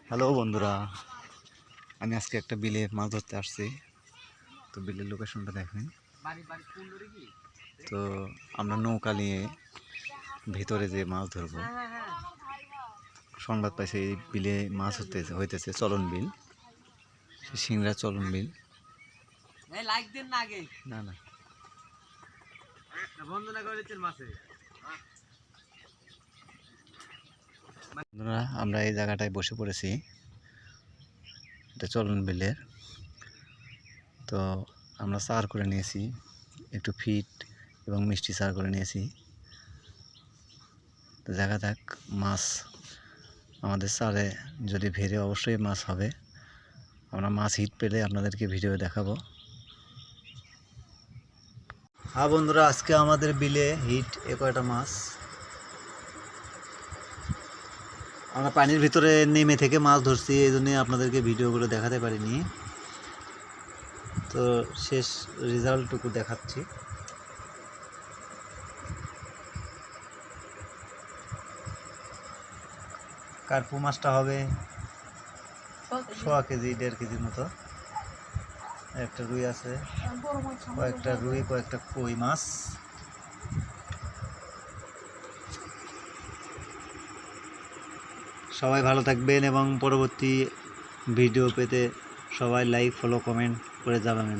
Hello বন্ধুরা, আমি আজকে একটা বিলে মাছ ধরতে আসছি। তো বিলের লোকেশনটা দেখেন। তো আমরা নৌকা নিয়ে ভিতরে যে মাছ ধরবো, সংবাদ পাইছে এই বিলে মাছ হইতেছে চলন বিল, সিংড়া চলন বিল। না না বন্ধুরা, আমরা এই জায়গাটায় বসে পড়েছি, এটা চলন বিলের। তো আমরা চার করে নিয়েছি, একটু ফিট এবং মিষ্টি চার করে নিয়েছি। তো দেখা যাক মাছ আমাদের চারে যদি ভেড়ে অবশ্যই মাছ হবে। আমরা মাছ হিট পেলে আপনাদেরকে ভিডিও দেখাবো। হ্যাঁ বন্ধুরা, আজকে আমাদের বিলে হিট কয়টা মাছ। আমরা পানির ভিতরে নেমে থেকে মাছ ধরছি, এই জন্যে আপনাদেরকে ভিডিওগুলো দেখাতে পারিনি। তো শেষ রেজাল্টটুকু দেখাচ্ছি। কার্পু মাছটা হবে 1.5 কেজি 1.5 কেজির মতো। একটা রুই আছে, কয়েকটা রুই, কয়েকটা কই মাছ। সবাই ভালো থাকবেন এবং পরবর্তী ভিডিও পেতে সবাই লাইক, ফলো, কমেন্ট করে জানাবেন।